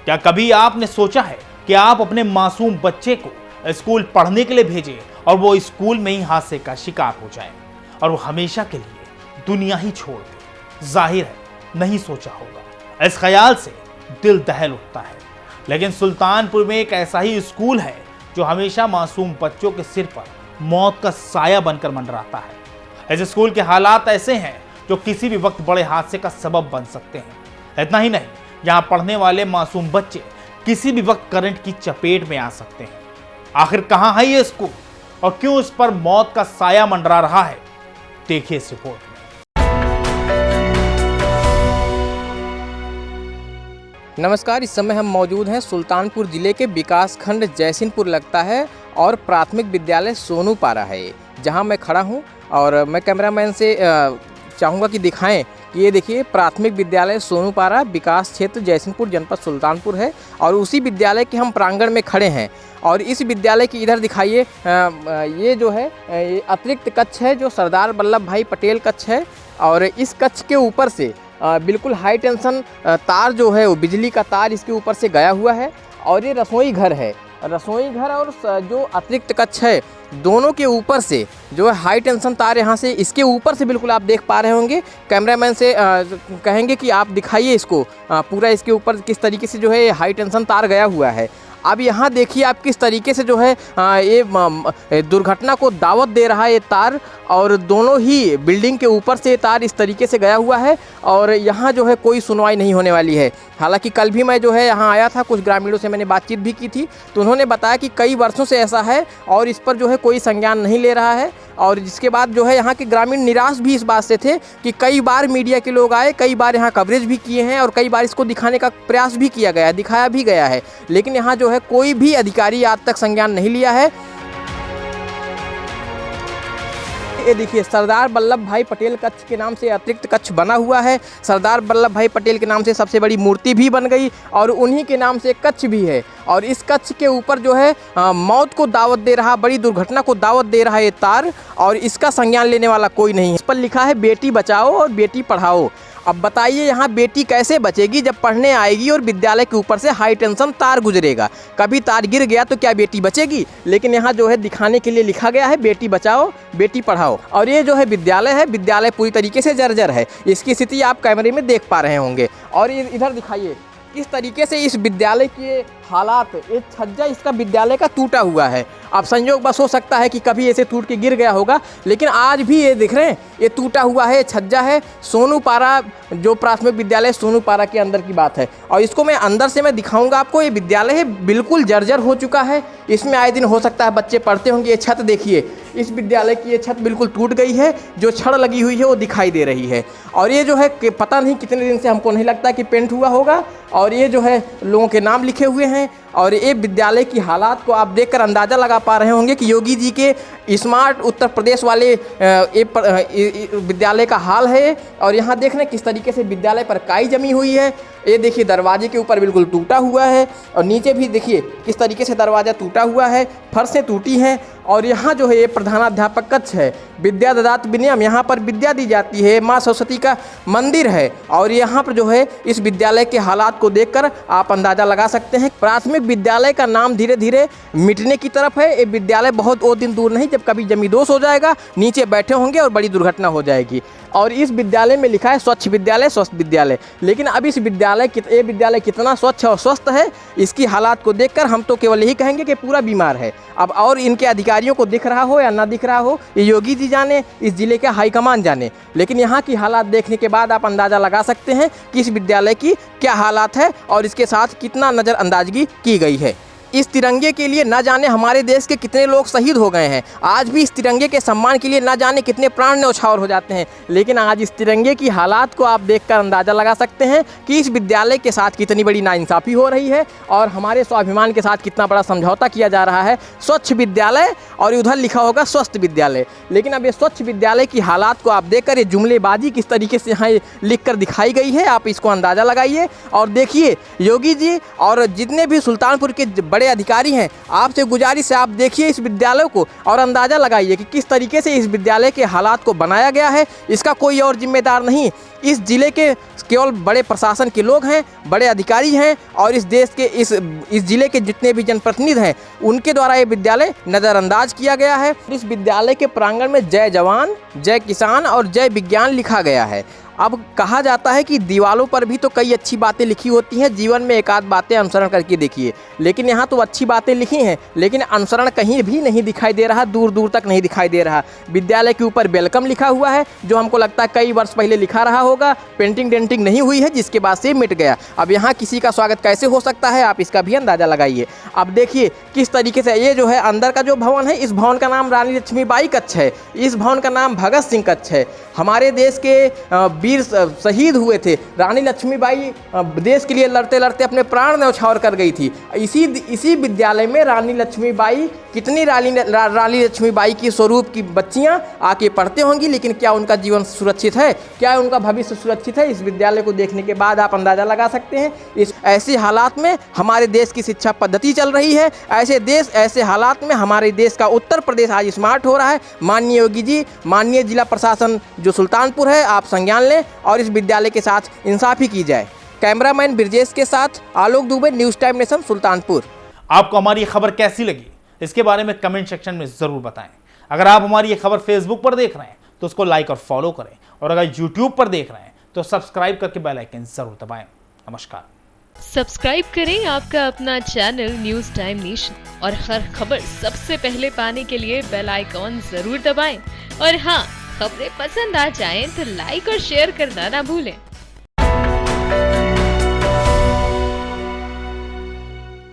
क्या कभी आपने सोचा है कि आप अपने मासूम बच्चे को स्कूल पढ़ने के लिए भेजें और वो स्कूल में ही हादसे का शिकार हो जाए और वो हमेशा के लिए दुनिया ही छोड़ दे? जाहिर है नहीं सोचा होगा। इस ख्याल से दिल दहल उठता है। लेकिन सुल्तानपुर में एक ऐसा ही स्कूल है जो हमेशा मासूम बच्चों के सिर पर मौत का साया बनकर मंडराता है। इस स्कूल के हालात ऐसे हैं जो किसी भी वक्त बड़े हादसे का सबब बन सकते हैं। इतना ही नहीं, यहाँ पढ़ने वाले मासूम बच्चे किसी भी वक्त करंट की चपेट में आ सकते हैं। आखिर कहाँ है ये स्कूल और क्यों इस पर मौत का साया मंडरा रहा है, देखिए इस रिपोर्ट में। नमस्कार, इस समय हम मौजूद हैं सुल्तानपुर जिले के विकास खंड जयसिंहपुर लगता है और प्राथमिक विद्यालय सोनूपारा है, जहां मैं खड़ा हूं। और मैं कैमरामैन से चाहूँगा कि दिखाएं कि ये देखिए प्राथमिक विद्यालय सोनूपारा विकास क्षेत्र जयसिंहपुर जनपद सुल्तानपुर है और उसी विद्यालय के हम प्रांगण में खड़े हैं। और इस विद्यालय की इधर दिखाइए, ये जो है ये अतिरिक्त कक्ष है जो सरदार वल्लभ भाई पटेल कक्ष है। और इस कक्ष के ऊपर से बिल्कुल हाई टेंशन तार जो है वो बिजली का तार इसके ऊपर से गया हुआ है। और ये रसोई घर है, रसोई घर और जो अतिरिक्त कक्ष है दोनों के ऊपर से जो है हाई टेंशन तार यहाँ से इसके ऊपर से बिल्कुल आप देख पा रहे होंगे। कैमरामैन से कहेंगे कि आप दिखाइए इसको पूरा, इसके ऊपर किस तरीके से जो है हाई टेंशन तार गया हुआ है। अब यहाँ देखिए आप किस तरीके से जो है ये दुर्घटना को दावत दे रहा है ये तार। और दोनों ही बिल्डिंग के ऊपर से ये तार इस तरीके से गया हुआ है और यहाँ जो है कोई सुनवाई नहीं होने वाली है। हालांकि कल भी मैं जो है यहाँ आया था, कुछ ग्रामीणों से मैंने बातचीत भी की थी, तो उन्होंने बताया कि कई वर्षों से ऐसा है और इस पर जो है कोई संज्ञान नहीं ले रहा है। और जिसके बाद जो है यहाँ के ग्रामीण निराश भी इस बात से थे कि कई बार मीडिया के लोग आए, कई बार यहाँ कवरेज भी किए हैं और कई बार इसको दिखाने का प्रयास भी किया गया है, दिखाया भी गया है, लेकिन यहाँ जो है कोई भी अधिकारी आज तक संज्ञान नहीं लिया है। ये देखिए सरदार वल्लभ भाई पटेल कक्ष के नाम से अतिरिक्त कक्ष बना हुआ है। सरदार वल्लभ भाई पटेल के नाम से सबसे बड़ी मूर्ति भी बन गई और उन्हीं के नाम से कक्ष भी है। और इस कक्ष के ऊपर जो है मौत को दावत दे रहा, बड़ी दुर्घटना को दावत दे रहा है ये तार, और इसका संज्ञान लेने वाला कोई नहीं। इस पर लिखा है बेटी बचाओ और बेटी पढ़ाओ। अब बताइए यहाँ बेटी कैसे बचेगी जब पढ़ने आएगी और विद्यालय के ऊपर से हाई टेंशन तार गुजरेगा। कभी तार गिर गया तो क्या बेटी बचेगी? लेकिन यहाँ जो है दिखाने के लिए लिखा गया है बेटी बचाओ बेटी पढ़ाओ। और ये जो है विद्यालय है, विद्यालय पूरी तरीके से जर्जर है, इसकी स्थिति आप कैमरे में देख पा रहे होंगे। और ये इधर दिखाइए किस तरीके से इस विद्यालय के हालात, ये छज्जा इसका विद्यालय का टूटा हुआ है। अब संयोग बस हो सकता है कि कभी ऐसे टूट के गिर गया होगा, लेकिन आज भी ये दिख रहे हैं ये टूटा हुआ है, छज्जा है। सोनूपारा जो प्राथमिक विद्यालय सोनूपारा के अंदर की बात है और इसको मैं अंदर से मैं दिखाऊंगा आपको। ये विद्यालय है बिल्कुल जर्जर हो चुका है, इसमें आए दिन हो सकता है बच्चे पढ़ते होंगे। ये छत देखिए, इस विद्यालय की ये छत बिल्कुल टूट गई है, जो छड़ लगी हुई है वो दिखाई दे रही है। और ये जो है कि पता नहीं कितने दिन से, हमको नहीं लगता कि पेंट हुआ होगा। और ये जो है लोगों के नाम लिखे हुए हैं। और ये विद्यालय की हालात को आप देखकर अंदाज़ा लगा पा रहे होंगे कि योगी जी के स्मार्ट उत्तर प्रदेश वाले विद्यालय का हाल है। और यहाँ देख रहे हैं किस तरीके से विद्यालय पर काई जमी हुई है। ये देखिए दरवाजे के ऊपर बिल्कुल टूटा हुआ है और नीचे भी देखिए किस तरीके से दरवाज़ा टूटा हुआ है, फर्शें टूटी हैं। और यहाँ जो है ये प्रधानाध्यापक कक्ष है, विद्या ददात विनयम, यहाँ पर विद्या दी जाती है, माँ सरस्वती का मंदिर है। और यहाँ पर जो है इस विद्यालय के हालात को देखकर आप अंदाज़ा लगा सकते हैं। प्राथमिक विद्यालय का नाम धीरे धीरे मिटने की तरफ है। ये विद्यालय बहुत वो दिन दूर नहीं जब कभी जमींदोज हो जाएगा, नीचे बैठे होंगे और बड़ी दुर्घटना हो जाएगी। और इस विद्यालय में लिखा है स्वच्छ विद्यालय स्वस्थ विद्यालय, लेकिन अब इस ये विद्यालय कितना स्वच्छ और स्वस्थ है, इसकी हालात को देखकर हम तो केवल यही कहेंगे कि पूरा बीमार है। अब और इनके अधिकारियों को दिख रहा हो या ना दिख रहा हो, ये योगी जी जाने, इस जिले के हाईकमान जाने, लेकिन यहाँ की हालात देखने के बाद आप अंदाज़ा लगा सकते हैं कि इस विद्यालय की क्या हालात है और इसके साथ कितना नज़रअंदाजगी की गई है। इस तिरंगे के लिए न जाने हमारे देश के कितने लोग शहीद हो गए हैं। आज भी इस तिरंगे के सम्मान के लिए न जाने कितने प्राण न्यौछावर हो जाते हैं, लेकिन आज इस तिरंगे की हालात को आप देखकर अंदाज़ा लगा सकते हैं कि इस विद्यालय के साथ कितनी बड़ी नाइंसाफ़ी हो रही है और हमारे स्वाभिमान के साथ कितना बड़ा समझौता किया जा रहा है। स्वच्छ विद्यालय और उधर लिखा होगा स्वस्थ विद्यालय, लेकिन अब ये स्वच्छ विद्यालय की हालात को आप देखकर, ये जुमलेबाजी किस तरीके से यहाँ लिख कर दिखाई गई है, आप इसको अंदाज़ा लगाइए। और देखिए योगी जी और जितने भी सुल्तानपुर के बड़े अधिकारी हैं, आपसे गुजारिश है आप देखिए इस विद्यालय को और अंदाज़ा लगाइए कि किस तरीके से इस विद्यालय के हालात को बनाया गया है। इसका कोई और जिम्मेदार नहीं, इस जिले के केवल बड़े प्रशासन के लोग हैं, बड़े अधिकारी हैं और इस देश के इस जिले के जितने भी जनप्रतिनिधि हैं उनके द्वारा ये विद्यालय नज़रअंदाज किया गया है। इस विद्यालय के प्रांगण में जय जवान, जय किसान और जय विज्ञान लिखा गया है। अब कहा जाता है कि दीवारों पर भी तो कई अच्छी बातें लिखी होती हैं, जीवन में एक आध बातें अनुसरण करके देखिए, लेकिन यहाँ तो अच्छी बातें लिखी हैं लेकिन अनुसरण कहीं भी नहीं दिखाई दे रहा, दूर दूर तक नहीं दिखाई दे रहा। विद्यालय के ऊपर वेलकम लिखा हुआ है जो हमको लगता है कई वर्ष पहले लिखा रहा होगा, पेंटिंग डेंटिंग नहीं हुई है जिसके बाद से मिट गया। अब यहाँ किसी का स्वागत कैसे हो सकता है, आप इसका भी अंदाज़ा लगाइए। अब देखिए किस तरीके से ये जो है अंदर का जो भवन है, इस भवन का नाम रानी लक्ष्मीबाई कक्ष है, इस भवन का नाम भगत सिंह कक्ष है। हमारे देश के वीर शहीद हुए थे, रानी लक्ष्मीबाई देश के लिए लड़ते लड़ते अपने प्राण न्यौछावर कर गई थी। इसी विद्यालय में रानी लक्ष्मीबाई, कितनी रानी लक्ष्मीबाई की स्वरूप की बच्चियां आके पढ़ते होंगी, लेकिन क्या उनका जीवन सुरक्षित है, क्या उनका भविष्य सुरक्षित है? इस विद्यालय को देखने के बाद आप अंदाज़ा लगा सकते हैं। इस ऐसे हालात में हमारे देश की शिक्षा पद्धति चल रही है, ऐसे हालात में हमारे देश का उत्तर प्रदेश आज स्मार्ट हो रहा है। माननीय योगी जी, माननीय जिला प्रशासन जो सुल्तानपुर है, आप संज्ञान लें और इस विद्यालय के साथ इंसाफी की जाए। कैमरामैन ब्रजेश के साथ Alok Dubey, news time nation, Sultanpur. आपको हमारी ये खबर कैसी लगी इसके बारे में कमेंट सेक्शन में जरूर बताएं। अगर आप हमारी ये खबर फेसबुक पर देख रहे हैं तो उसको लाइक और फॉलो करें, और अगर यूट्यूब पर देख रहे हैं तो सब्सक्राइब करके बेल आइकन जरूर दबाएं। नमस्कार। सब्सक्राइब करें आपका अपना चैनल न्यूज़ टाइम नेशन, और हर खबर सबसे पहले पाने के लिए बेल आइकॉन जरूर दबाएं। और हाँ, खबरें पसंद आ जाएं तो लाइक और शेयर करना ना भूलें।